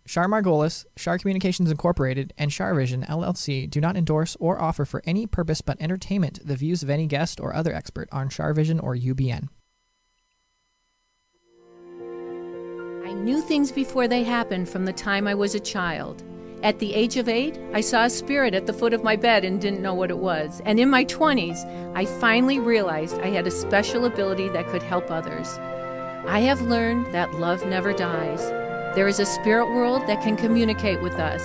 CharMargolis, Char Communications Incorporated, and CharVision LLC do not endorse or offer for any purpose but entertainment the views of any guest or other expert on CharVision or UBN. I knew things before they happened from the time I was a child. At the age of 8, I saw a spirit at the foot of my bed and didn't know what it was. And in my 20s, I finally realized I had a special ability that could help others. I have learned that love never dies. There is a spirit world that can communicate with us,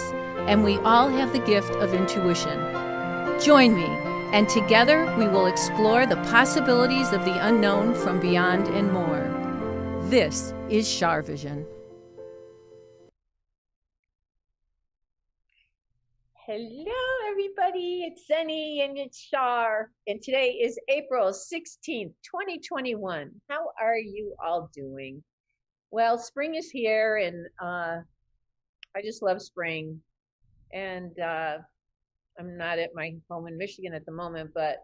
and we all have the gift of intuition. Join me, and together we will explore the possibilities of the unknown from beyond and more. This is CharVision. Hello, everybody. It's Sunny and it's Char. And today is April 16th, 2021. How are you all doing? Well, spring is here, and I just love spring. And I'm not at my home in Michigan at the moment, but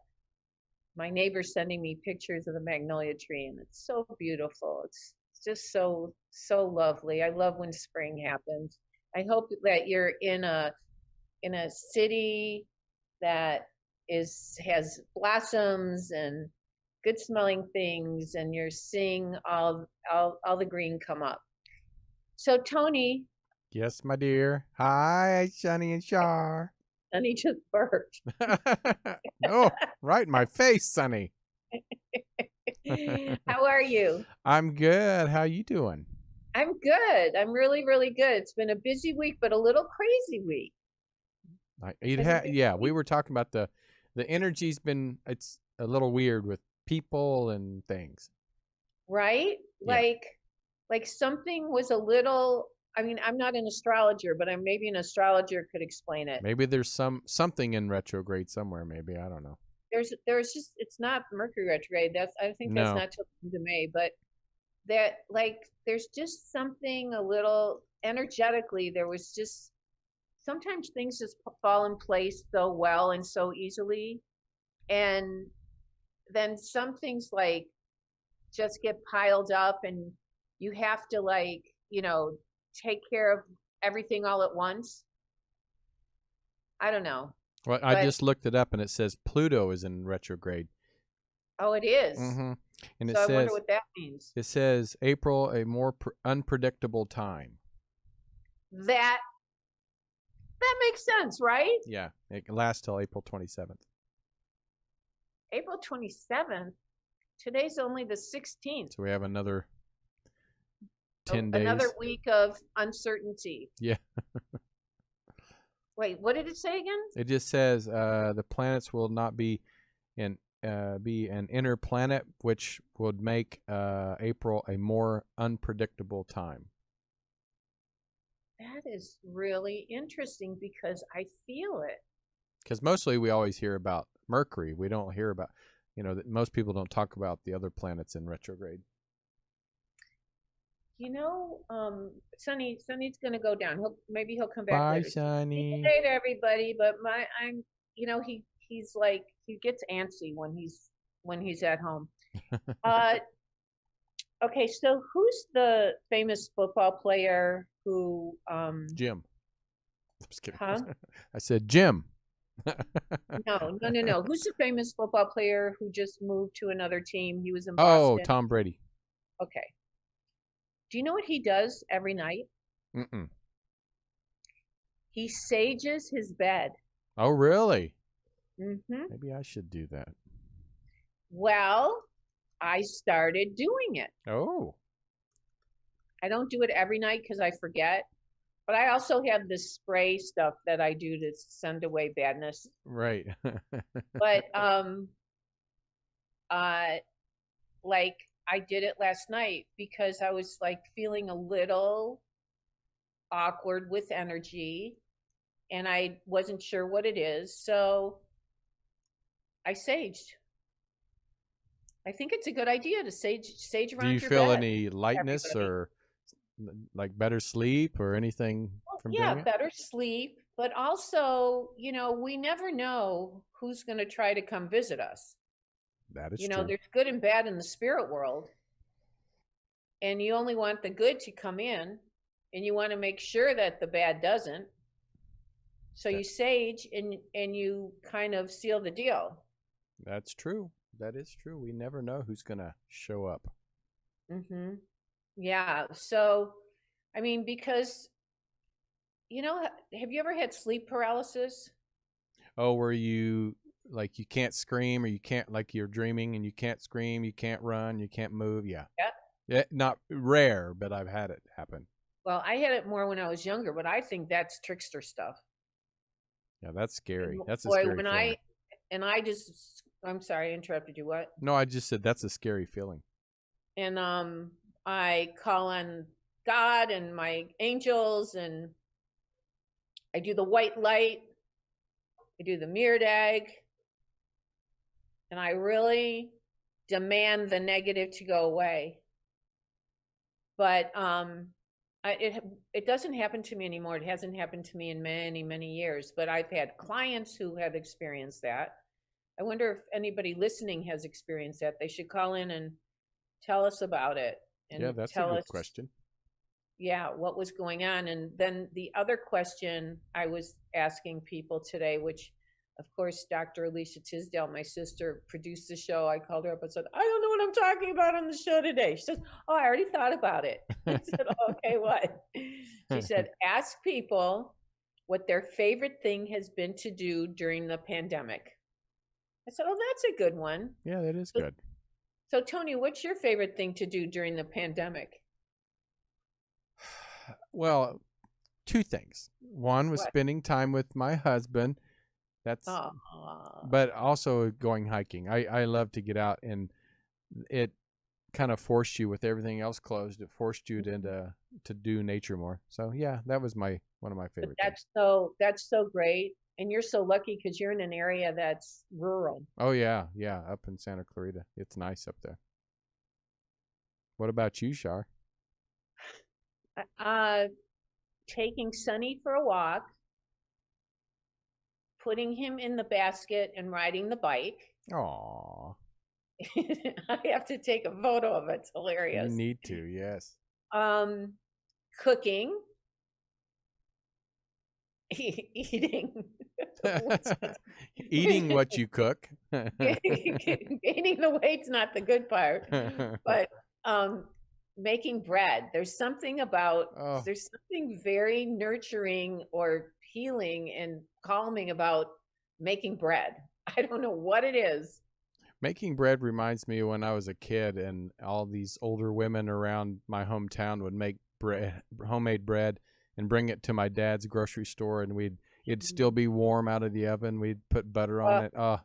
my neighbor's sending me pictures of the magnolia tree, and it's so beautiful. It's just so lovely. I love when spring happens. I hope that you're in a city that has blossoms and good smelling things, and you're seeing all the green come up. So Tony. Yes, my dear. Hi, Sunny and Char. Sunny just burped. No, right in my face, Sunny. How are you? I'm good. How you doing? I'm good. I'm really, really good. It's been a busy week, but a little crazy week. Yeah, we were talking about the energy's been, it's a little weird with people and things. Right? Yeah. Like something was a little, I mean, I'm not an astrologer, but maybe an astrologer could explain it. Maybe there's something in retrograde somewhere, maybe. I don't know. There's just, it's not Mercury retrograde. I think that's not till the end of May, but that, like, there's just something a little energetically, there was just, sometimes things just fall in place so well and so easily. And then some things like just get piled up, and you have to, like, take care of everything all at once. I don't know. Well, I just looked it up, and it says Pluto is in retrograde. Oh, it is? Mm-hmm. And so I wonder what that means. It says April, a more unpredictable time. That makes sense, right? Yeah, it lasts till April 27th. April 27th? Today's only the 16th. So we have another 10 days. Another week of uncertainty. Yeah. Wait, what did it say again? It just says the planets will not be an inner planet, which would make April a more unpredictable time. That is really interesting because I feel it. Because mostly we always hear about Mercury. We don't hear about, that most people don't talk about the other planets in retrograde. Sunny's going to go down. Maybe he'll come back Bye, later. Sunny. Good day to everybody, but he's like, he gets antsy when he's at home. Okay, so who's the famous football player who Jim. I'm just kidding. Huh? I said Jim. No. Who's the famous football player who just moved to another team? He was in Boston. Oh, Tom Brady. Okay. Do you know what he does every night? Mm-mm. He sages his bed. Oh, really? Mm-hmm. Maybe I should do that. Well, I started doing it. Oh. I don't do it every night because I forget. But I also have this spray stuff that I do to send away badness. Right. But like I did it last night because I was like feeling a little awkward with energy, and I wasn't sure what it is. So I saged. I think it's a good idea to sage around your bed. Do you feel any lightness or like better sleep or anything from doing it? Better sleep, but also, we never know who's going to try to come visit us. That is true. There's good and bad in the spirit world, and you only want the good to come in. and you want to make sure that the bad doesn't. So you sage and you kind of seal the deal. That's true. That is true. We never know who's going to show up. Mm-hmm. Yeah. So, I mean, because, have you ever had sleep paralysis? Oh, where you like you can't scream, or you can't, like, you're dreaming and you can't scream, you can't run, you can't move. Yeah. Yeah. Yeah, not rare, but I've had it happen. Well, I had it more when I was younger, but I think that's trickster stuff. Yeah, that's scary. And That's a boy, scary feeling. I'm sorry, I interrupted you. What? No, I just said that's a scary feeling. And I call on God and my angels, and I do the white light, I do the mirrored egg, and I really demand the negative to go away. But it doesn't happen to me anymore. It hasn't happened to me in many, many years, but I've had clients who have experienced that. I wonder if anybody listening has experienced that. They should call in and tell us about it, and Yeah, that's a tell good us, question. yeah, what was going on. And then the other question I was asking people today, which of course, Dr. Alicia Tisdale, my sister, produced the show. I called her up and said, I don't know what I'm talking about on the show today. She says, oh, I already thought about it. I said, okay, what? She said, ask people what their favorite thing has been to do during the pandemic. I said, oh, that's a good one. Yeah, that is good. So, Tony, what's your favorite thing to do during the pandemic? Well, two things. One was What? spending time with my husband. That's, but also going hiking. I love to get out, and it kind of forced you, with everything else closed, it forced you to do nature more. So yeah, that was one of my favorite things. That's so great. And you're so lucky because you're in an area that's rural. Oh yeah, up in Santa Clarita. It's nice up there. What about you, Char? Taking Sonny for a walk, putting him in the basket and riding the bike. Aw. I have to take a photo of it. It's hilarious. You need to, yes. Cooking, eating. Eating what you cook. Gaining the weight's not the good part, but making bread. There's something very nurturing or healing and calming about making bread. I don't know what it is. Making bread reminds me of when I was a kid, and all these older women around my hometown would make homemade bread, and bring it to my dad's grocery store, and it'd still be warm out of the oven. We'd put butter on it. Oh,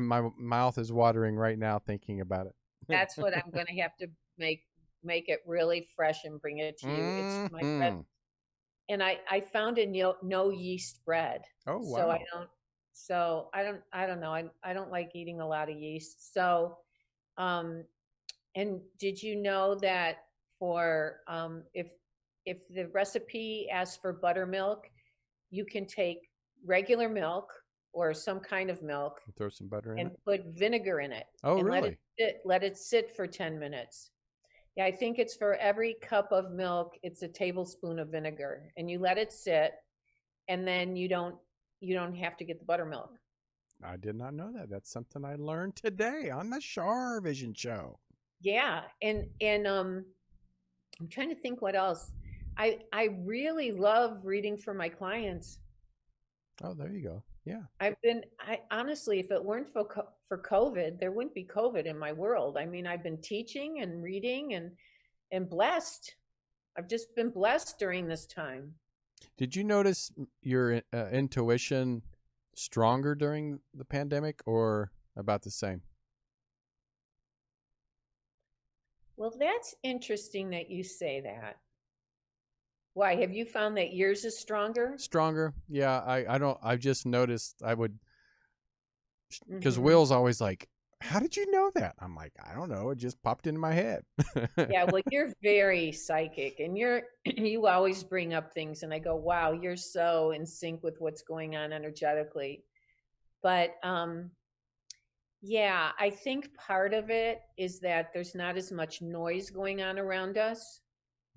my mouth is watering right now thinking about it. That's what I'm going to have to make it really fresh and bring it to you. It's my bread. And I found a no yeast bread. Oh, wow. I don't know. I don't like eating a lot of yeast. So, and did you know that for, if the recipe asks for buttermilk, you can take regular milk or some kind of milk, throw some butter in and it, put vinegar in it. Oh, and really? Let it sit for 10 minutes. Yeah, I think it's for every cup of milk, it's a tablespoon of vinegar, and you let it sit, and then you don't have to get the buttermilk. I did not know that. That's something I learned today on the CharVision show. Yeah, and I'm trying to think what else. I really love reading for my clients. Oh, there you go. Yeah. I honestly, if it weren't for COVID, there wouldn't be COVID in my world. I mean, I've been teaching and reading and blessed. I've just been blessed during this time. Did you notice your intuition stronger during the pandemic, or about the same? Well, that's interesting that you say that. Why, have you found that yours is stronger? Stronger. Yeah, I've just noticed because Will's always like, how did you know that? I'm like, I don't know. It just popped into my head. Yeah, well, you're very psychic, and you always bring up things, and I go, wow, you're so in sync with what's going on energetically. But yeah, I think part of it is that there's not as much noise going on around us.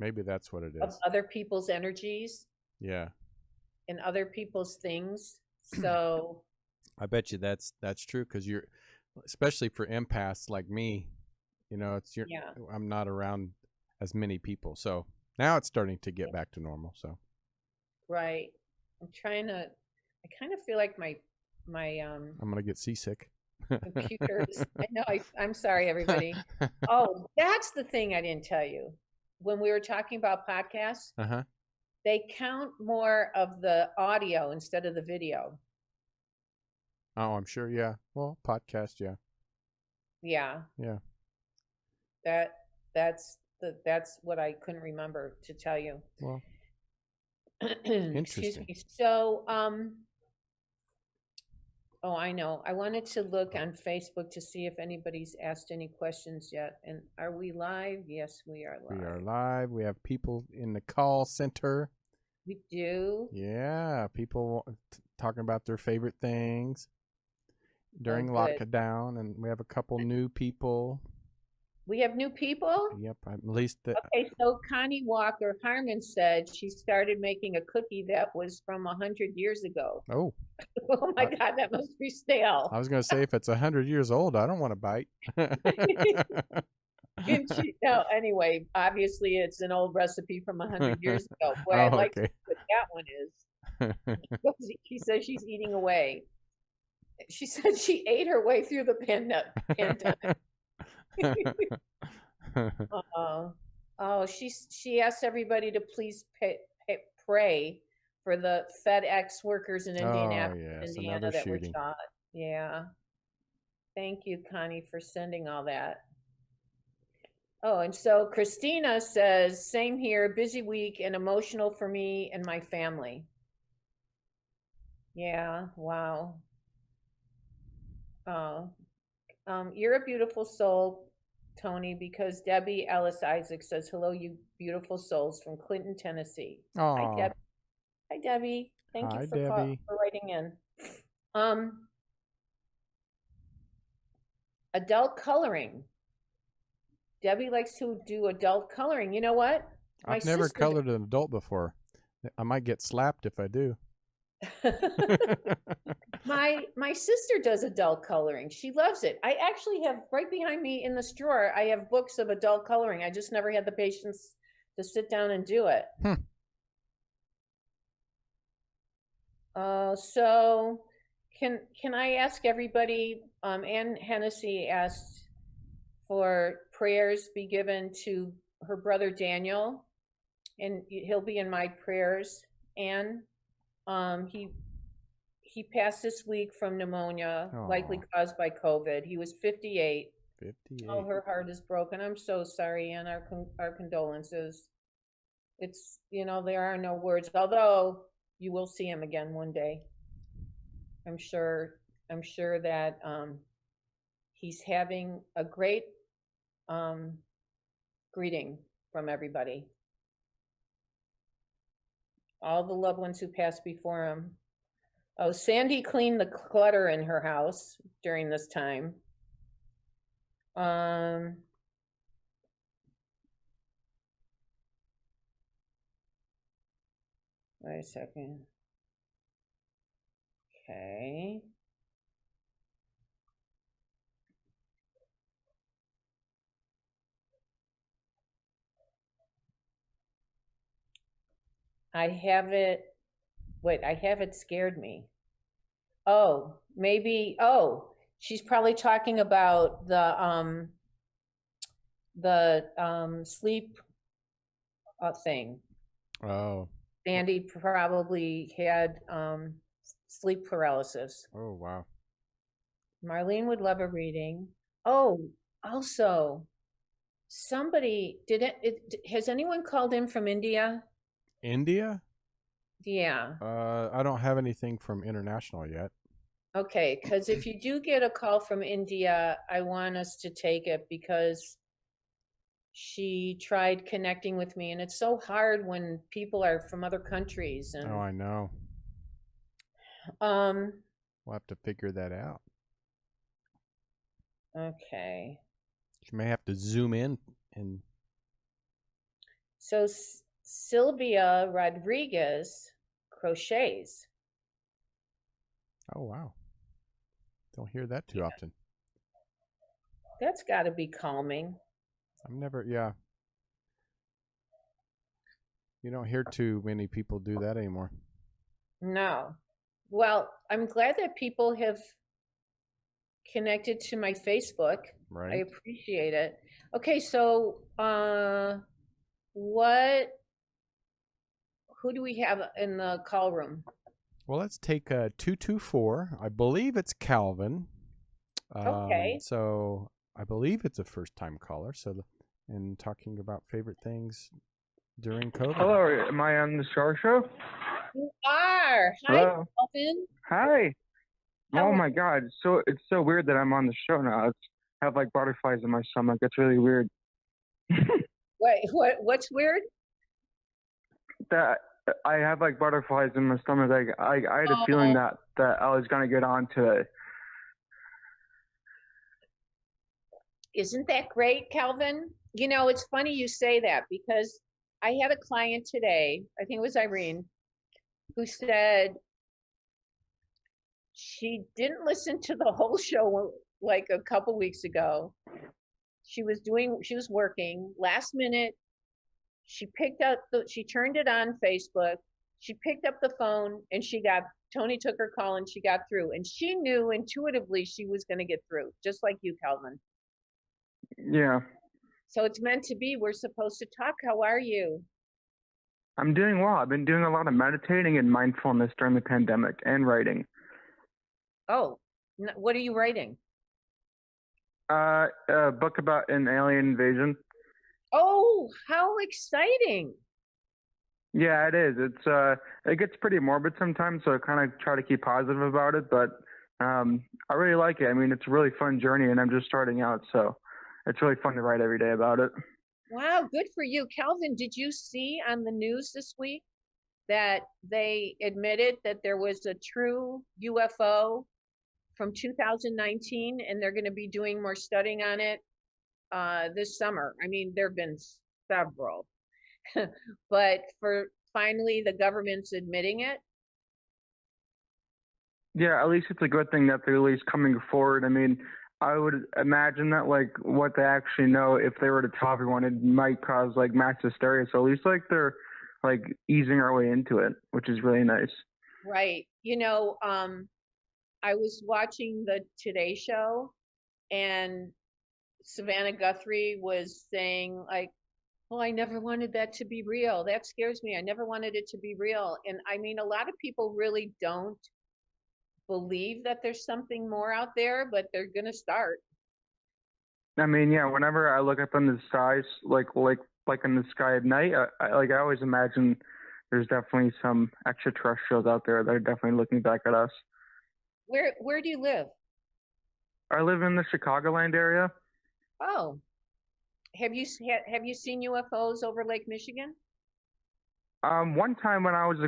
Maybe that's what it of is. other people's energies Yeah. and other people's things. So I bet you that's true, because you're, especially for empaths like me, it's yeah, I'm not around as many people, so now it's starting to get back to normal. So right. I'm trying to. I kind of feel like my I'm gonna get seasick. computers. I know. I'm sorry, everybody. Oh, that's the thing I didn't tell you. When we were talking about podcasts, Uh-huh. they count more of the audio instead of the video. Oh, I'm sure. Yeah. Well, podcast. Yeah. Yeah, Yeah. that that's what I couldn't remember to tell you. Well, Excuse interesting. me. So, oh, I know. I wanted to look on Facebook to see if anybody's asked any questions yet. And are we live? Yes, we are live. We are live. We have people in the call center. We do. Yeah, people talking about their favorite things during good. lockdown, and we have a couple new people. We have new people? Yep, at least Okay, so Connie Walker Harmon said she started making a cookie that was from 100 years ago. Oh, Oh my God, that must be stale. I was going to say, if it's 100 years old, I don't want to bite. No, anyway, obviously it's an old recipe from 100 years ago. Boy, Oh, I'd like to okay. see what that one is. She says she's eating away. She said she ate her way through the pandemic. Oh, she asked everybody to please pray for the FedEx workers in Indianapolis, yes, Indiana another that shooting. were shot. Yeah. Thank you, Connie, for sending all that. Oh, and so Christina says, same here, busy week and emotional for me and my family. Yeah, wow. Oh, you're a beautiful soul, Tony, because Debbie Ellis Isaac says, hello, you beautiful souls from Clinton, Tennessee. Hi, Oh, Debbie. Hi, Debbie. Thank hi, you Debbie. for writing in. Adult coloring. Debbie likes to do adult coloring. You know what? I've never colored an adult before. I might get slapped if I do. My sister does adult coloring. She loves it. I actually have right behind me in this drawer, I have books of adult coloring. I just never had the patience to sit down and do it. So can I ask everybody, Ann Hennessy asked for prayers be given to her brother Daniel, and he'll be in my prayers. And he passed this week from pneumonia, likely caused by COVID. He was 58. 58. Oh, her heart is broken. I'm so sorry, Ann. Our condolences. It's, there are no words, although you will see him again one day. I'm sure that he's having a great greeting from everybody. All the loved ones who passed before him. Oh, Sandy cleaned the clutter in her house during this time. Wait a second. Okay. I have it. Wait, I have it scared me. Oh, maybe. Oh, she's probably talking about the sleep thing. Oh. Sandy probably had sleep paralysis. Oh, wow. Marlene would love a reading. Oh, also, somebody has anyone called in from India? India? Yeah. I don't have anything from international yet. Okay, because if you do get a call from India, I want us to take it, because she tried connecting with me, and it's so hard when people are from other countries. And oh, I know. We'll have to figure that out. Okay. You may have to zoom in and So Sylvia Rodriguez crochets. Oh, wow. Don't hear that too often. That's got to be calming. Yeah. You don't hear too many people do that anymore. No. Well, I'm glad that people have connected to my Facebook. Right. I appreciate it. Okay, so who do we have in the call room? Well, let's take 224. I believe it's Calvin. Okay. So I believe it's a first-time caller. And talking about favorite things during COVID. Hello, am I on the Char show? You are. Hi, Hello. Calvin. Hi. How Oh are my God, it's so weird that I'm on the show now. I have like butterflies in my stomach. It's really weird. Wait, what's weird? That I have like butterflies in my stomach. Like I had a feeling that I was gonna get on today. Isn't that great, Calvin? You know, it's funny you say that because I had a client today, I think it was Irene, who said she didn't listen to the whole show like a couple weeks ago. She was working. Last minute, she turned it on Facebook. She picked up the phone and Tony took her call and she got through. And she knew intuitively she was going to get through, just like you, Calvin. Yeah. So it's meant to be. We're supposed to talk. How are you? I'm doing well. I've been doing a lot of meditating and mindfulness during the pandemic and writing. Oh, what are you writing? A book about an alien invasion. Oh, how exciting. Yeah, it is. It gets pretty morbid sometimes, so I kind of try to keep positive about it, but I really like it. I mean, it's a really fun journey and I'm just starting out, so it's really fun to write every day about it. Wow, good for you. Calvin, did you see on the news this week that they admitted that there was a true UFO from 2019 and they're going to be doing more studying on it this summer? I mean, there have been several, but finally the government's admitting it. Yeah, at least it's a good thing that they're at least coming forward. I mean, I would imagine that like what they actually know, if they were to tell everyone, it might cause like mass hysteria. So at least like they're like easing our way into it, which is really nice. Right. You know, I was watching the Today Show and Savannah Guthrie was saying like, well, I never wanted that to be real. That scares me. I never wanted it to be real. And I mean, a lot of people really don't believe that there's something more out there, but they're going to start. I mean, yeah, whenever I look up in the skies, like in the sky at night, I always imagine there's definitely some extraterrestrials out there that are definitely looking back at us. Where do you live? I live in the Chicagoland area. Oh, have you seen UFOs over Lake Michigan? One time when I was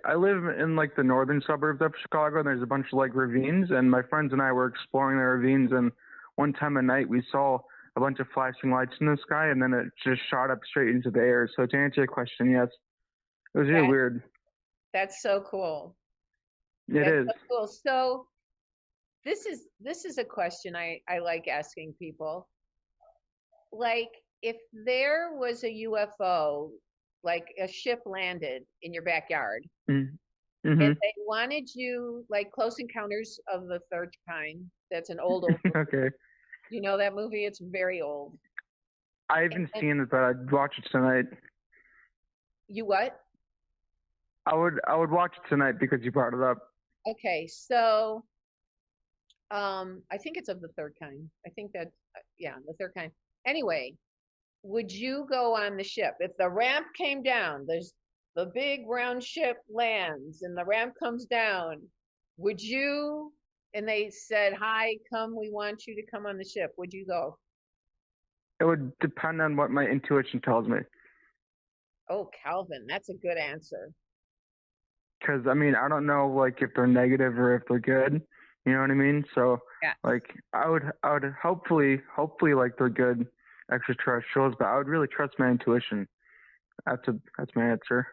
I live in like the northern suburbs of Chicago, and there's a bunch of like ravines, and my friends and I were exploring the ravines, and one time at night we saw a bunch of flashing lights in the sky, and then it just shot up straight into the air. So to answer your question, yes, it was really weird. That's so cool. It is. So cool. So this is a question I like asking people. Like, if there was a UFO, like a ship landed in your backyard, and they wanted you, like Close Encounters of the Third Kind, that's an old movie. Okay. You know that movie? It's very old. I haven't seen it, but I'd watch it tonight. You what? I would watch it tonight because you brought it up. Okay, so I think it's of the third kind. I think that yeah, the third kind. Anyway, would you go on the ship if the ramp came down? There's the big round ship lands and the ramp comes down. Would you? And they said, "Hi, come. We want you to come on the ship." Would you go? It would depend on what my intuition tells me. Oh, Calvin, that's a good answer. Because I mean, I don't know like if they're negative or if they're good. You know what I mean? So yeah. Like I would hopefully like they're good extraterrestrials, but I would really trust my intuition. That's my answer.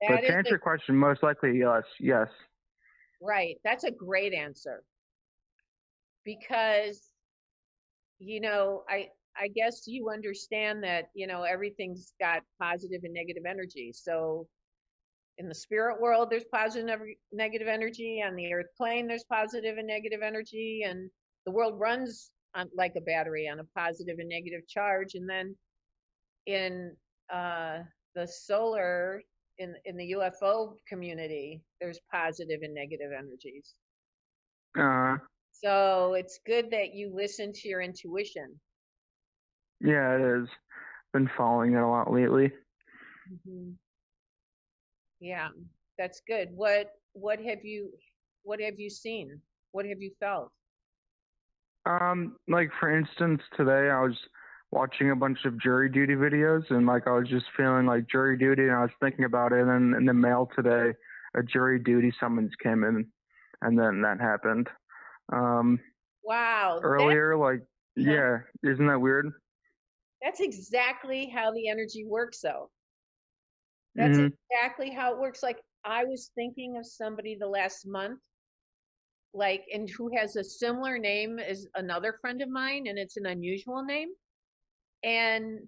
That But to is answer your question, most likely yes. Yes. right. That's a great answer because, I guess you understand that, everything's got positive and negative energy. So in the spirit world, there's positive and negative energy. On the earth plane, there's positive and negative energy. And the world runs on like a battery on a positive and negative charge. And then in the solar, in the UFO community, there's positive and negative energies. So it's good that you listen to your intuition. Yeah, it is. Been following it a lot lately. Mm-hmm. Yeah, that's good. What have you seen? What have you felt? Like for instance, today I was watching a bunch of jury duty videos, and like I was just feeling like jury duty, and I was thinking about it. And then in the mail today, a jury duty summons came in, and then that happened. Wow. Earlier, yeah, isn't that weird? That's exactly how the energy works, though. That's exactly how it works. Like I was thinking of somebody the last month, and who has a similar name as another friend of mine, and it's an unusual name. And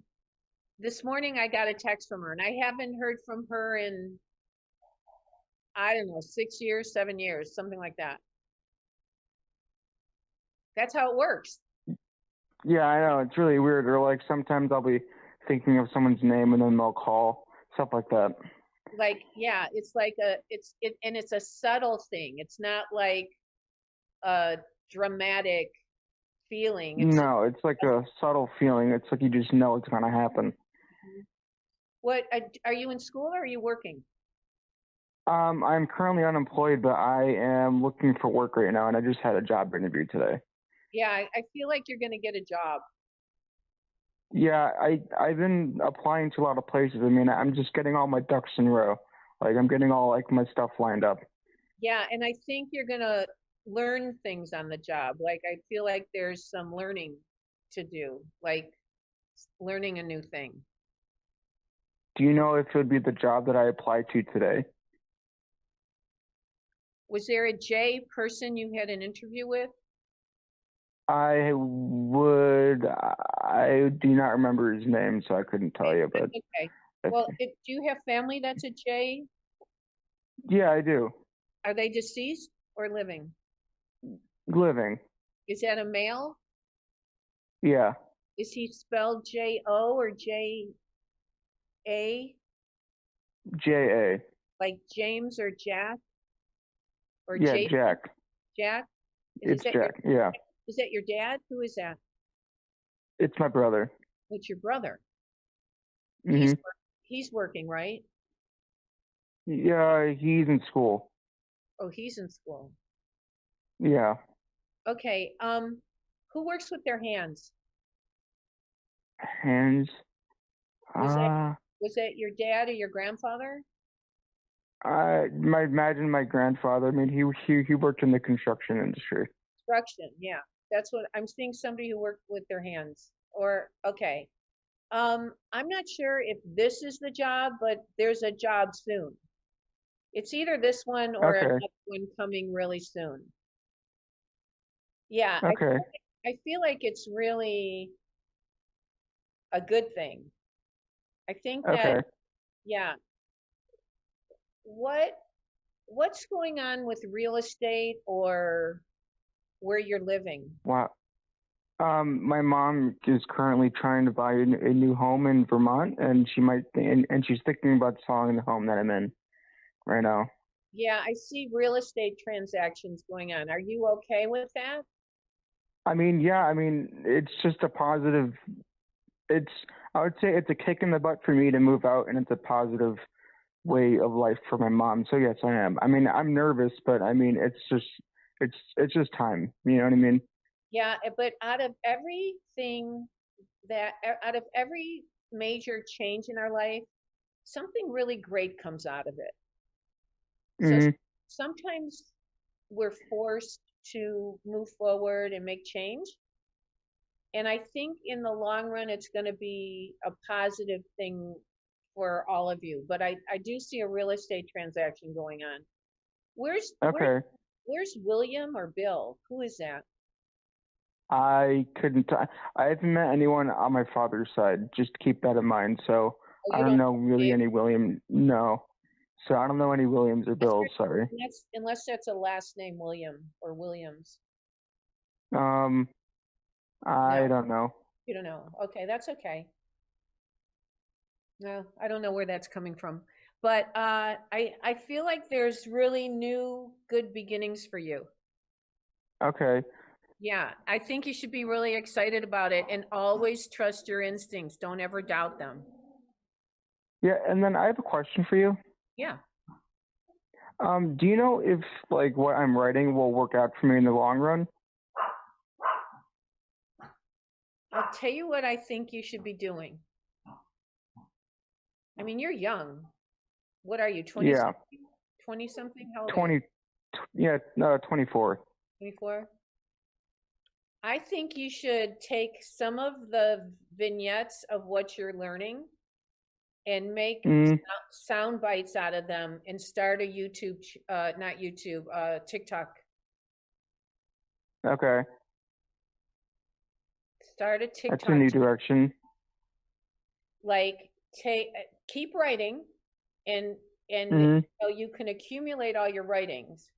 this morning I got a text from her, and I haven't heard from her in, I don't know, 6 years, 7 years, something like that. That's how it works. Yeah, I know. It's really weird. Or like sometimes I'll be thinking of someone's name and then they'll call, stuff like that. Yeah, it's like and it's a subtle thing. It's not like a dramatic feeling. No, it's like a subtle feeling. It's like you just know it's going to happen. What are you in school or are you working? I'm currently unemployed, but I am looking for work right now, and I just had a job interview today. Yeah, I feel like you're going to get a job. Yeah, I've been applying to a lot of places. I mean, I'm just getting all my ducks in a row. Like I'm getting all like my stuff lined up. Yeah, and I think you're going to learn things on the job. Like I feel like there's some learning to do, like learning a new thing. Do you know if it would be the job that I applied to today? Was there a J person you had an interview with? I do not remember his name, so I couldn't tell you. But okay. Well, do you have family that's a J? Yeah, I do. Are they deceased or living? Living. Is that a male? Yeah. Is he spelled J-O or J-A? J-A. Like James or Jack? Or yeah, Jason? Jack. Jack? It's Jack, yeah. Is that your dad? Who is that? It's my brother. It's your brother. Mm-hmm. He's working, right? Yeah, he's in school. Oh, he's in school. Yeah. Okay. Who works with their hands? Hands? Was that your dad or your grandfather? I might imagine my grandfather. I mean, he worked in the construction industry. Construction, yeah. That's what I'm seeing, somebody who worked with their hands. Or okay. I'm not sure if this is the job, but there's a job soon. It's either this one or another one coming really soon. Yeah. Okay. I feel like it's really a good thing. I think that yeah. What's going on with real estate or where you're living? Wow. My mom is currently trying to buy a new home in Vermont, and she's thinking about selling the home that I'm in right now. Yeah, I see real estate transactions going on. Are you okay with that? I mean, yeah, it's just a positive. I would say it's a kick in the butt for me to move out, and it's a positive way of life for my mom. So yes, I am. I mean, I'm nervous, but I mean, it's just time. You know what I mean? Yeah, but out of every major change in our life, something really great comes out of it. So sometimes we're forced to move forward and make change. And I think in the long run, it's going to be a positive thing for all of you, but I do see a real estate transaction going on. Where's Okay. where's William or Bill? Who is that? I couldn't. I haven't met anyone on my father's side. Just keep that in mind. So Oh, I you don't don't know really Dave? any William. No. So I don't know any Williams or Bills. Sorry. Unless that's a last name William or Williams. I No, don't know. you don't know. Okay, that's okay. No, I don't know where that's coming from. But I feel like there's really new good beginnings for you. Okay. Yeah, I think you should be really excited about it and always trust your instincts. Don't ever doubt them. Yeah, and then I have a question for you. Yeah. Do you know if like what I'm writing will work out for me in the long run? I'll tell you what I think you should be doing. I mean, you're young. What are you, 20 Yeah. something? 20 something? How old are you? 24. 24? I think you should take some of the vignettes of what you're learning and make sound bites out of them and start a TikTok. Okay. Start a TikTok. That's a new direction. Like keep writing and so you can accumulate all your writings.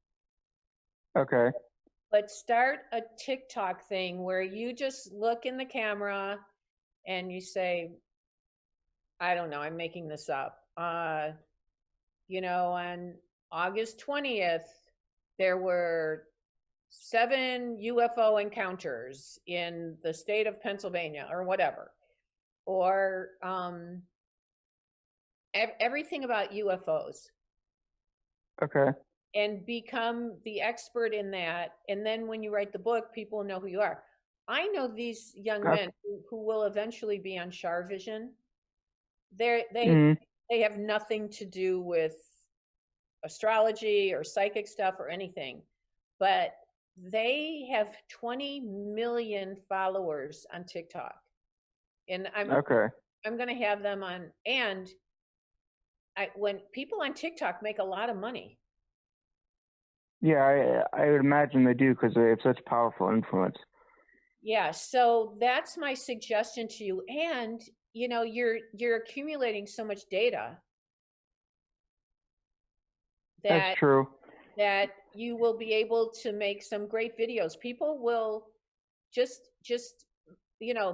Okay. But start a TikTok thing where you just look in the camera and you say, I don't know, I'm making this up. On August 20th, there were 7 UFO encounters in the state of Pennsylvania or whatever. Or everything about UFOs. Okay. And become the expert in that. And then when you write the book, people know who you are. I know these young men who will eventually be on CharVision. They have nothing to do with astrology or psychic stuff or anything, but they have 20 million followers on TikTok. And I'm going to have them on. And when people on TikTok make a lot of money. Yeah, I would imagine they do because they have such powerful influence. Yeah, so that's my suggestion to you. And you're accumulating so much data that's true. That you will be able to make some great videos. People will just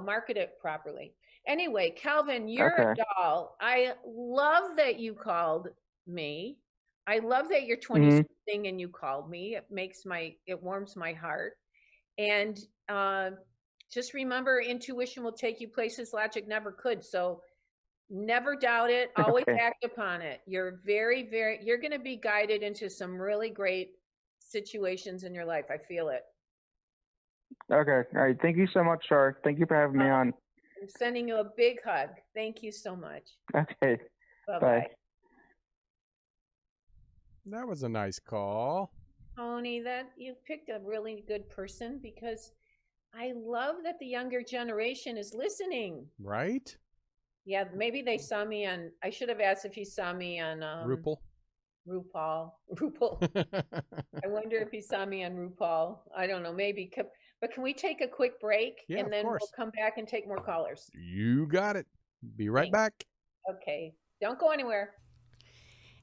market it properly. Anyway, Calvin, you're a doll. I love that you called me. I love that you're 20 something and you called me. It warms my heart. And just remember, intuition will take you places logic never could. So never doubt it. Always act upon it. You're you're going to be guided into some really great situations in your life. I feel it. Okay. All right. Thank you so much, Char. Thank you for having me on. I'm sending you a big hug. Thank you so much. Okay. Bye-bye. Bye. That was a nice call. Tony, that you picked a really good person because I love that the younger generation is listening. Right? Yeah, maybe they saw me on, I should have asked if he saw me on RuPaul. I wonder if he saw me on RuPaul. I don't know, maybe. But can we take a quick break? Yeah, and then of course. We'll come back and take more callers. You got it. Be right back. Okay. Don't go anywhere.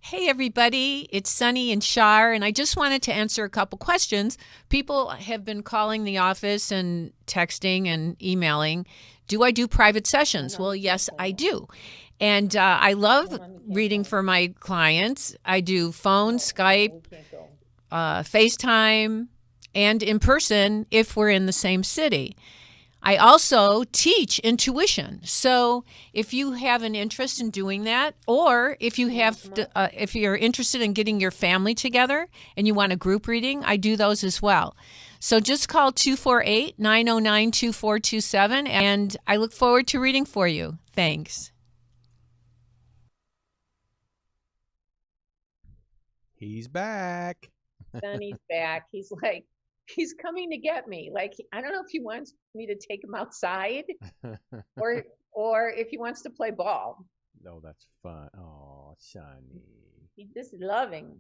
Hey everybody, it's Sunny and Char, and I just wanted to answer a couple questions. People have been calling the office and texting and emailing. Do I do private sessions? Well, yes, I do. And I love reading for my clients. I do phone, Skype, FaceTime, and in person if we're in the same city. I also teach intuition. So if you have an interest in doing that, or if you have, if you're interested in getting your family together and you want a group reading, I do those as well. So just call 248-909-2427, and I look forward to reading for you. Thanks. He's back. Sonny's back. He's like, he's coming to get me. Like, I don't know if he wants me to take him outside or if he wants to play ball. Oh, that's fun. Oh, Sonny. He's just loving,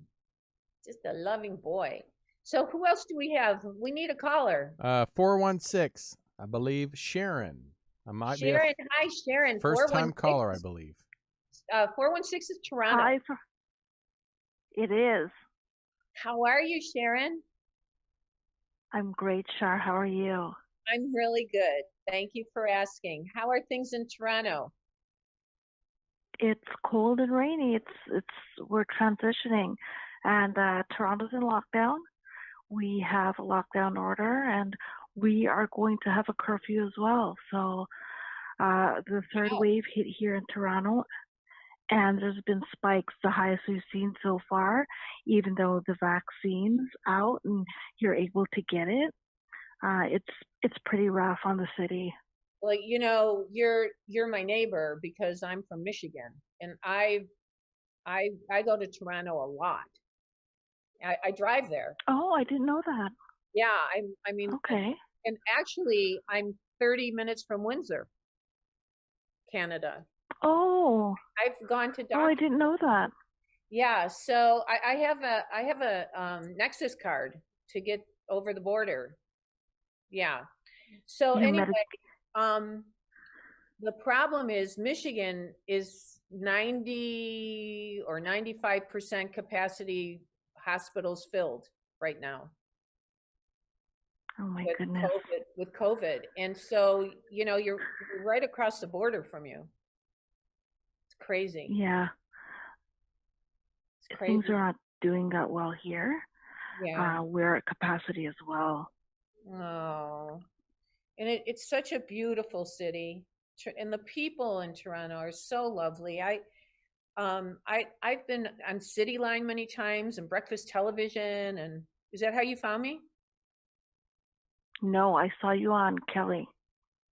just a loving boy. So who else do we have? We need a caller. 416, I believe Sharon. I might be a Sharon, hi Sharon. first time 416 caller, I believe. 416 is Toronto. Hi, it is. How are you, Sharon? I'm great, Char. How are you? I'm really good. Thank you for asking. How are things in Toronto? It's cold and rainy. We're transitioning, and Toronto's in lockdown. We have a lockdown order, and we are going to have a curfew as well. So the third wave hit here in Toronto, and there's been spikes, the highest we've seen so far, even though the vaccine's out and you're able to get it. It's pretty rough on the city. Well, you know, you're my neighbor because I'm from Michigan, and I go to Toronto a lot. I drive there. Oh, I didn't know that. Yeah, I mean, Okay. and actually, I'm 30 minutes from Windsor, Canada. Oh. I've gone to Oh, I didn't know that. Yeah, so I have a Nexus card to get over the border. Yeah. So anyway, the problem is Michigan is 90 or 95% capacity hospitals filled right now. Oh my goodness. With COVID. And so, you know, you're right across the border from you. It's crazy. Yeah. It's crazy. Things are not doing that well here. Yeah. We're at capacity as well. Oh. And it's such a beautiful city. And the people in Toronto are so lovely. I've been on City Line many times and Breakfast Television. And is that how you found me? No, I saw you on Kelly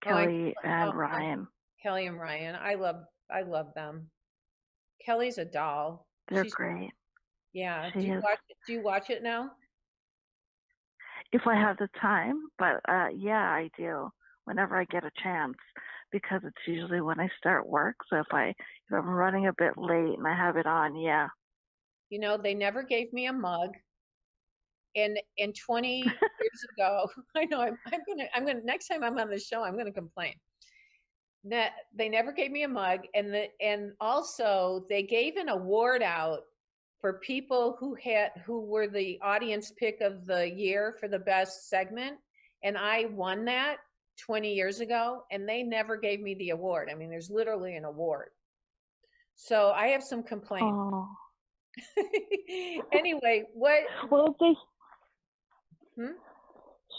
and Ryan. Kelly and Ryan. I love them. Kelly's a doll. She's great. Yeah. Do you watch it now? If I have the time, but yeah, I do whenever I get a chance, because it's usually when I start work. So if I'm running a bit late and I have it on, yeah. You know, they never gave me a mug. And 20 years ago, I know I'm gonna next time I'm on the show, I'm gonna complain. That they never gave me a mug, and also they gave an award out for people who were the audience pick of the year for the best segment, and I won that 20 years ago, and they never gave me the award. I mean, there's literally an award. So I have some complaints. Oh. Anyway, what? Well,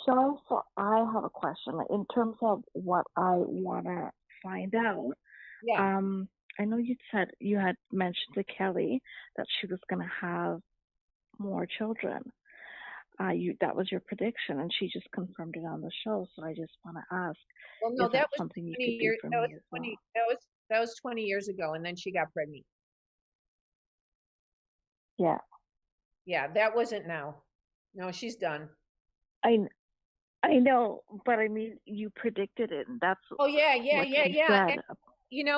Sean, so I have a question. In terms of what I want to find out, yeah. I know you had mentioned to Kelly that she was going to have more children. That was your prediction, and she just confirmed it on the show. So I just want to ask, well, no, that was something you 20 could years. do for me as well? That was 20 years ago, and then she got pregnant. Yeah. Yeah, that wasn't now. No, she's done. I know, but I mean, you predicted it, and that's. Oh yeah. Said. And,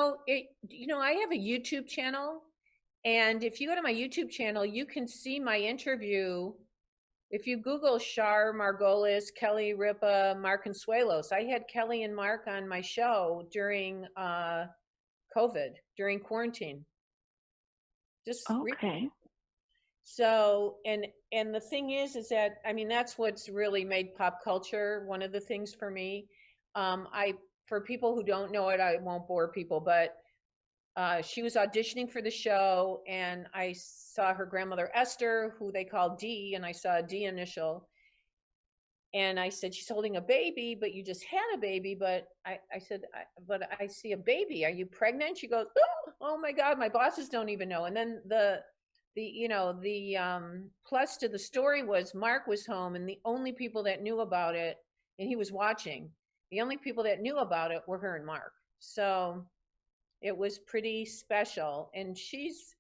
I have a YouTube channel, and if you go to my YouTube channel, you can see my interview. If you Google Char Margolis, Kelly Ripa, Mark Consuelos, I had Kelly and Mark on my show during COVID, during quarantine. Just okay. So, and the thing is that, I mean, that's what's really made pop culture one of the things for me. For people who don't know it, I won't bore people, but she was auditioning for the show, and I saw her grandmother Esther, who they call D, and I saw a D initial. And I said, she's holding a baby, but you just had a baby. But I said, but I see a baby. Are you pregnant? She goes, oh my God, my bosses don't even know. And then the plus to the story was Mark was home, and the only people that knew about it, and he was watching, the only people that knew about it were her and Mark. So it was pretty special. And she's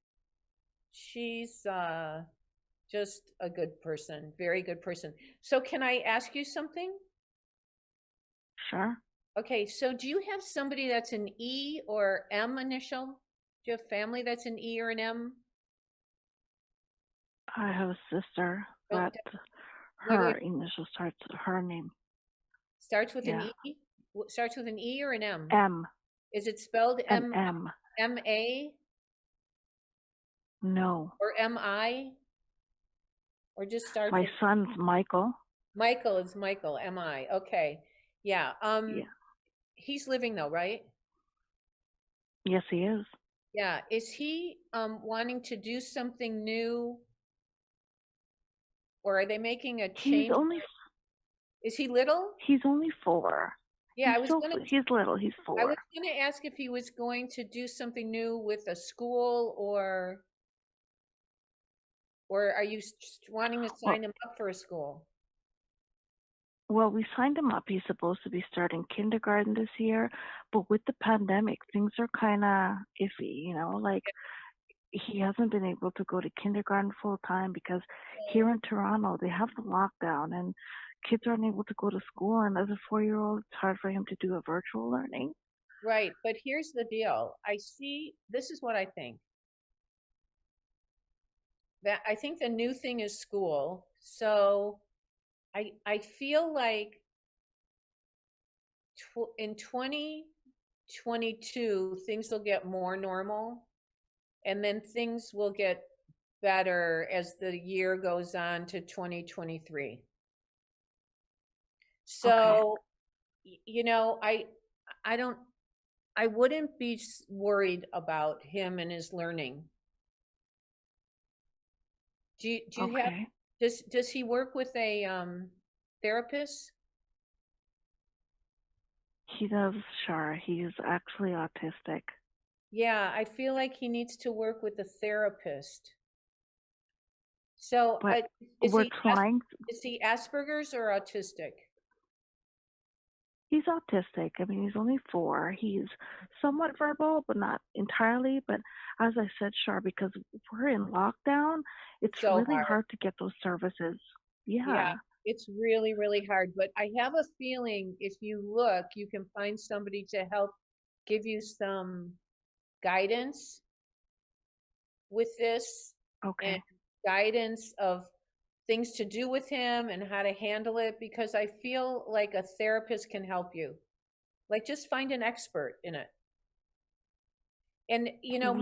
just a good person, very good person. So can I ask you something? Sure. Okay, so do you have somebody that's an E or M initial? Do you have family that's an E or an M? I have a sister, Don't- but Wait, her wait. initial starts her name. Starts with an Yeah. E? Starts with an E or an M? M. Is it spelled An M. M-A No. or M-I? Or just starts My with son's Michael. Michael is Michael, M-I. Okay. Yeah. Yeah. He's living though, right? Yes, he is. Yeah. Is he wanting to do something new? Or are they making a change? Is he little? He's only 4. Yeah, he's little. He's 4. I was gonna ask if he was going to do something new with a school or are you wanting to sign him up for a school? Well, we signed him up. He's supposed to be starting kindergarten this year, but with the pandemic, things are kind of iffy, you know, like he hasn't been able to go to kindergarten full time because here in Toronto, they have the lockdown and kids aren't able to go to school. And as a 4-year-old, it's hard for him to do a virtual learning. Right. But here's the deal. This is what I think. That I think the new thing is school. So I feel like in 2022 things will get more normal, and then things will get better as the year goes on to 2023. So, you know, I wouldn't be worried about him and his learning. Do you have does he work with a therapist? He does, Char. He is actually autistic. Yeah, I feel like he needs to work with a therapist. So, But is he Asperger's or autistic? He's autistic. I mean, he's only 4. He's somewhat verbal, but not entirely. But as I said, Char, because we're in lockdown, it's So really hard to get those services. Yeah, it's really, really hard. But I have a feeling if you look, you can find somebody to help give you some guidance with this. And guidance of things to do with him and how to handle it, because I feel like a therapist can help you. Like just find an expert in it. And you know,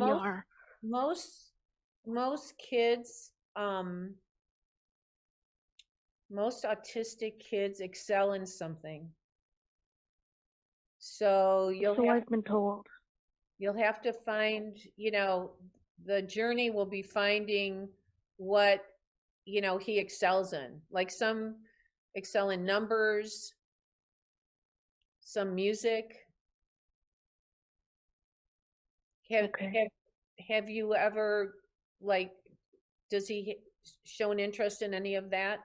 most kids, most autistic kids excel in something. So I've been told. You'll have to find, you know, the journey will be finding what, you know, he excels in. Like some excel in numbers, some music. Have you ever, like, does he show an interest in any of that?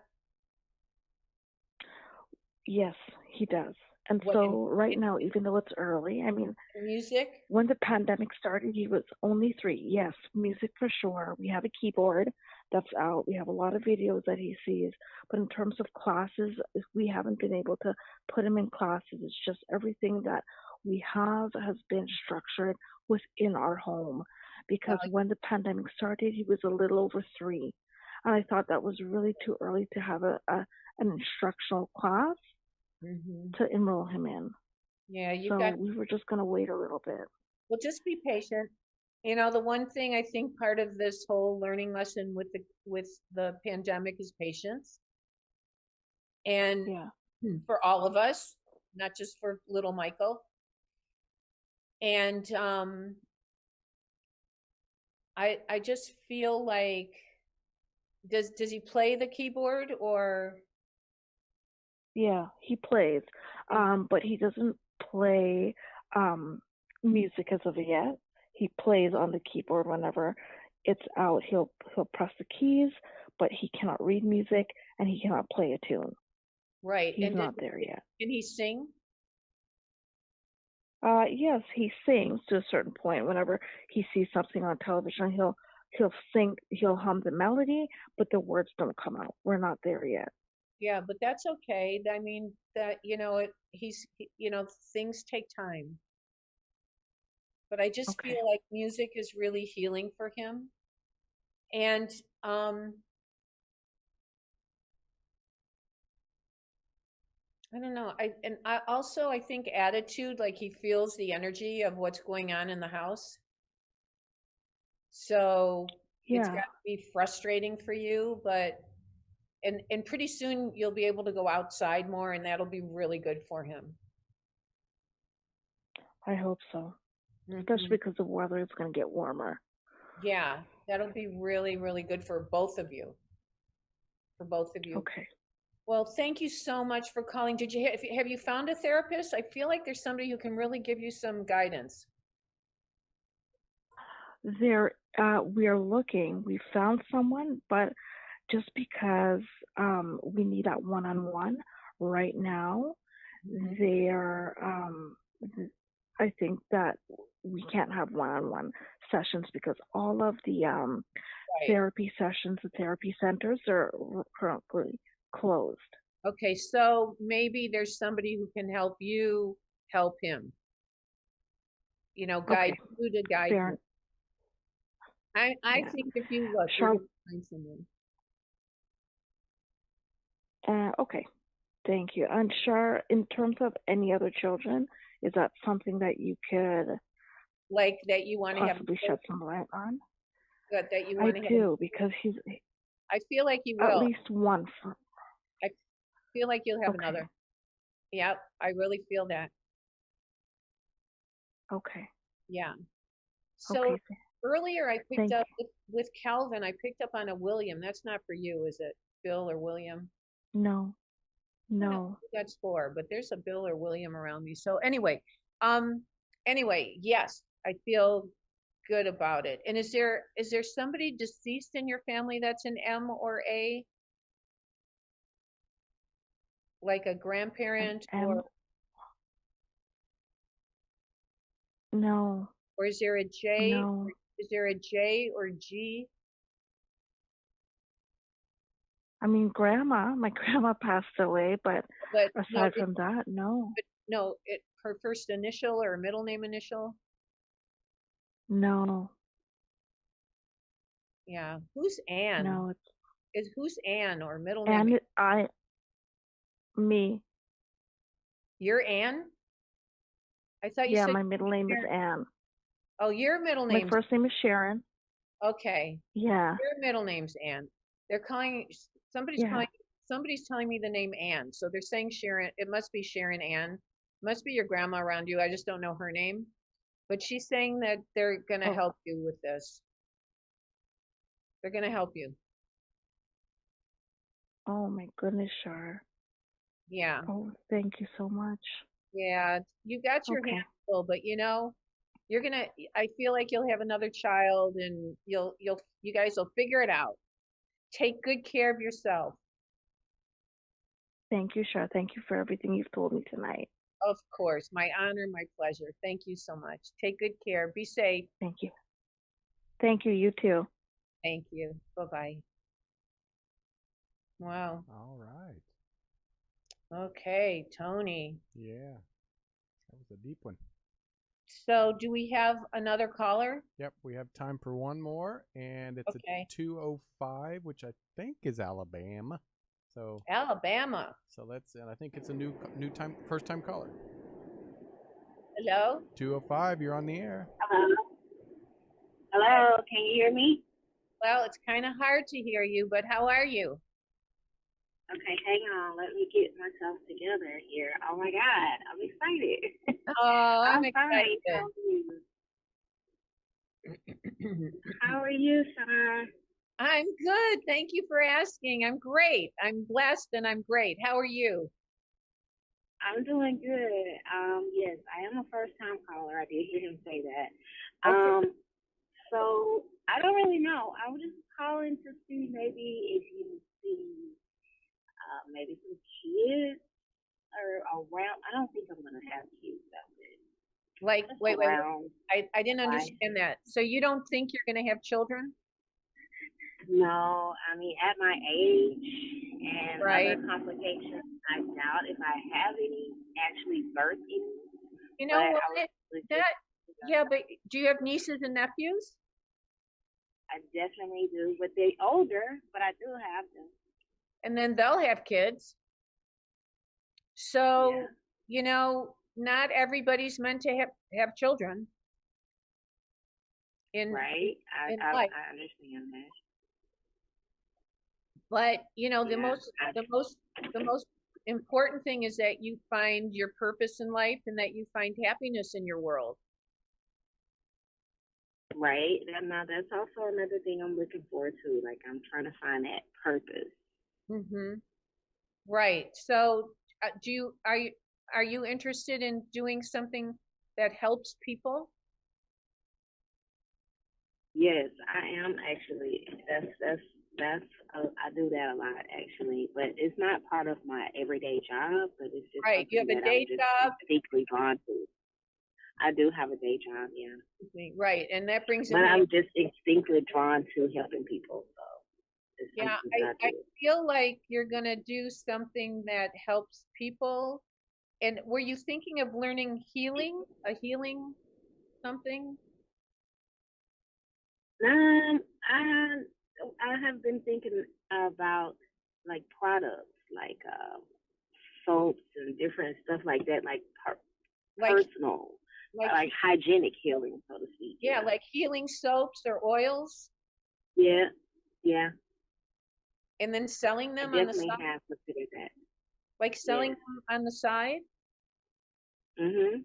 Yes, he does. And so right now, even though it's early, I mean, music? When the pandemic started, he was only 3. Yes, music for sure. We have a keyboard that's out. We have a lot of videos that he sees. But in terms of classes, we haven't been able to put him in classes. It's just everything that we have has been structured within our home. Because when the pandemic started, he was a little over 3. And I thought that was really too early to have an instructional class to enroll him in. Yeah, we were just going to wait a little bit. Well, just be patient. You know, the one thing I think part of this whole learning lesson with the pandemic is patience. And for all of us, not just for little Michael. And I just feel like does he play the keyboard or? Yeah, he plays, but he doesn't play music as of yet. He plays on the keyboard whenever it's out. He'll press the keys, but he cannot read music and he cannot play a tune. Right. He's not there yet. Can he sing? Yes, he sings to a certain point. Whenever he sees something on television, he'll sing, he'll hum the melody, but the words don't come out. We're not there yet. Yeah, but that's okay. I mean, that, you know, things take time. but I just Okay. feel like music is really healing for him. And I don't know. I also I think attitude, like he feels the energy of what's going on in the house. So it's got Yeah, to be frustrating for you, but and pretty soon you'll be able to go outside more and that'll be really good for him. I hope so. Mhm. Especially because the weather is going to get warmer. Yeah, that'll be really, really good for both of you. For both of you. Okay. Well, thank you so much for calling. Did you have you found a therapist? I feel like there's somebody who can really give you some guidance. There, we are looking. We found someone, but just because we need that one-on-one right now, they're I think that we can't have one-on-one sessions because all of the Right. therapy sessions, the therapy centers are currently closed. Okay, so maybe there's somebody who can help you help him. You know, guide Okay. you to guide Fair. him. I Yeah. think if you look, you're Char, gonna find someone. okay. Thank you. And Char, in terms of any other children, is that something that you could Like that you want to have possibly shed some light on? that you I want to have. do, because he's I feel like you at will. least one. I feel like you'll have Okay. another. Yep, I really feel that. Okay. Yeah. So Okay. earlier I picked Thank up with Calvin, I picked up on a William. That's not for you, is it? Bill or William? No. I don't know No. who that's for, but there's a Bill or William around me. So anyway, yes, I feel good about it. And is there somebody deceased in your family that's an M or A? Like a grandparent M? No. or is there a J? No. Is there a J or G? I mean, my grandma passed away, but But aside from that, no. her first initial or middle name initial? No. Yeah. Who's Ann? No. Who's Ann or middle And name? me. You're Ann? I thought you Yeah, said my middle name is Sharon. Ann. Oh, your middle My name. first name is Sharon. Okay. Yeah. Your middle name's Ann. They're calling somebody's Yeah. telling me the name Ann. So they're saying Sharon. It must be Sharon Ann. Must be your grandma around you. I just don't know her name. But she's saying that they're gonna Oh. help you with this. They're gonna help you. Oh my goodness, Char. Yeah. Oh, thank you so much. Yeah. You got your Okay. hands full, but you're gonna I feel like you'll have another child and you guys will figure it out. Take good care of yourself. Thank you, Char. Thank you for everything you've told me tonight. Of course, my honor, my pleasure. Thank you so much. Take good care. Be safe. Thank you. Thank you. You too. Thank you. Bye-bye. Wow. All right. Okay, Tony. Yeah. That was a deep one. So do we have another caller? Yep, we have time for one more, and it's Okay. a 205, which I think is Alabama. So Alabama. and I think it's a first time caller. Hello? 205, you're on the air. Hello. Hello, can you hear me? Well, it's kind of hard to hear you, but how are you? Okay, hang on. Let me get myself together here. Oh my God, I'm excited. Oh, I'm fine. excited. How are you, Char? I'm good. Thank you for asking. I'm great. I'm blessed and I'm great. How are you? I'm doing good. Yes, I am a first-time caller. I did hear him say that. Okay. So I don't really know. I was just calling to see maybe if you see maybe some kids or around. I don't think I'm gonna have kids though. Like, wait. Around. I didn't understand that. So you don't think you're going to have children? No, I mean, at my age and Right. other complications, I doubt if I have any actually birth any. You know But what? Yeah, but do you have nieces and nephews? I definitely do, but they're older, but I do have them. And then they'll have kids. So, Yeah. you know, not everybody's meant to have children in Right? in I life. understand that. But, you know, Yeah, the most important thing is that you find your purpose in life and that you find happiness in your world. right. And now that's also another thing I'm looking forward to. Like I'm trying to find that purpose. Mhm. Right. So, are you interested in doing something that helps people? Yes, I am actually. That's I do that a lot actually, but it's not part of my everyday job. But it's just Right. You something have a that I'm day just job. distinctly drawn to. I do have a day job, yeah, Right. And that brings in but the I'm just instinctively drawn to helping people. So it's Yeah, something that I I do. feel like you're gonna do something that helps people. And were you thinking of learning healing? A healing something? I have been thinking about like products, like soaps and different stuff like that, like Like personal, like like hygienic healing, so to speak. yeah, Yeah, like healing soaps or oils, yeah, yeah. and then selling I them on the definitely side, have considered that. like selling Yeah. them on the side. Mhm.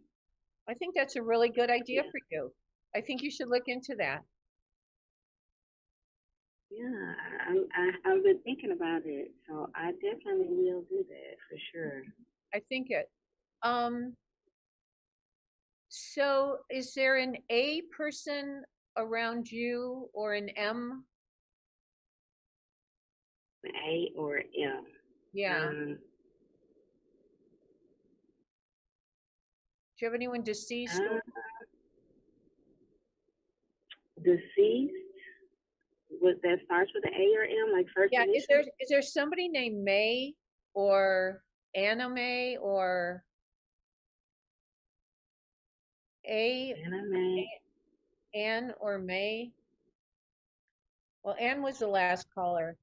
I think that's a really good idea Yeah. for you. I think you should look into that. Yeah. I've been thinking about it, so I definitely will do that for sure. I think it. Um, so is there an A person around you or an M? A or M. Yeah. Um. Do you have anyone deceased or Uh, deceased. What that starts with an A or M, like first yeah, initial? is there somebody named May or Anna May or A Anime. Ann or May? Well, Ann was the last caller.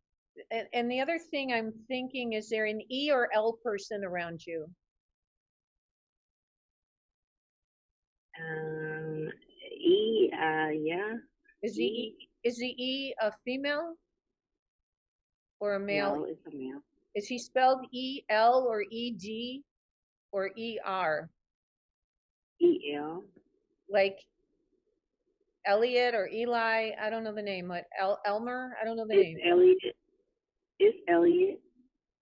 And the other thing I'm thinking, is there an E or L person around you? Um, E. Yeah. Is the E. is the E a female or a male? No, it's a male. Is he spelled E-L or E-D or E-R? E-L. Like Elliot or Eli? I don't know the name. What Elmer? I don't know the It's name. Elliot. It's Elliot.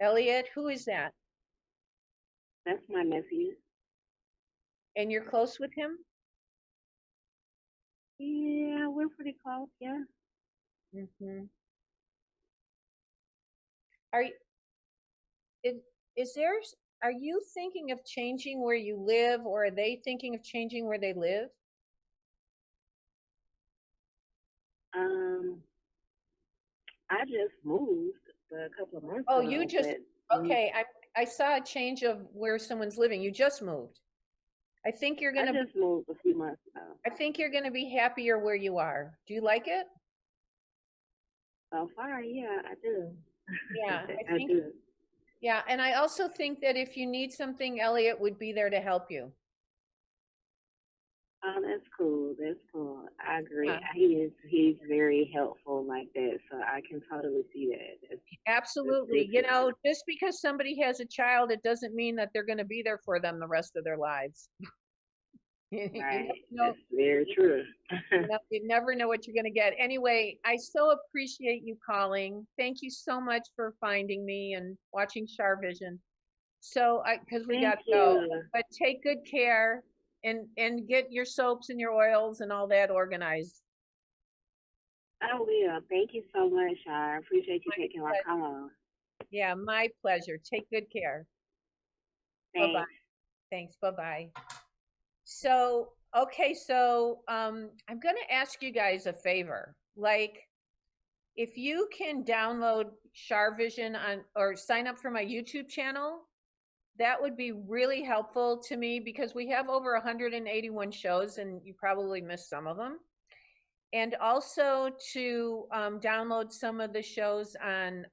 Elliot, who is that? That's my nephew. And you're close with him? Yeah, we're pretty close. Yeah. Mm-hmm. Are you, is, is there, are you thinking of changing where you live, or are they thinking of changing where they live? Um, I just moved a couple of months Oh, you ago, just, but okay. I saw a change of where someone's living. You just moved. I think you're I gonna, just moved a few months ago. I think you're gonna be happier where you are. Do you like it? So far, yeah, I do. Yeah, I I think, do. yeah. And I also think that if you need something, Elliot would be there to help you. Oh, that's cool. That's cool. I agree. Yeah. He's very helpful like that, so I can totally see that. That's Absolutely. good You to know, know. just because somebody has a child, it doesn't mean that they're going to be there for them the rest of their lives. You Right. know, That's very true. you never know what you're going to get. Anyway, I so appreciate you calling. Thank you so much for finding me and watching CharVision. So, because we Thank got to go, you. but take good care and get your soaps and your oils and all that organized. I will. Thank you so much, Char. I appreciate you My taking my pleasure. call. Yeah, my pleasure. Take good care. Bye-bye. Thanks. Thanks. Bye-bye. So, okay, so I'm going to ask you guys a favor. Like, if you can download CharVision on or sign up for my YouTube channel, That would be really helpful to me because we have over 181 shows and you probably missed some of them. And also to download some of the shows on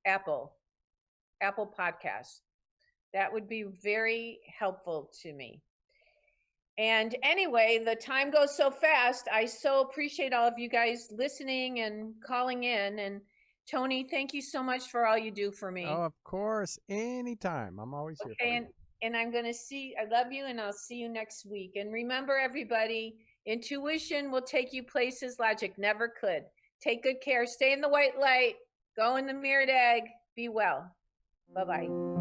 Apple Podcasts. That would be very helpful to me. And anyway, the time goes so fast. I so appreciate all of you guys listening and calling in. And Tony, thank you so much for all you do for me. Oh, of course. Anytime. I'm always here for you. And I'm going to I love you, and I'll see you next week. And remember, everybody, intuition will take you places logic never could. Take good care. Stay in the white light. Go in the mirrored egg. Be well. Bye-bye.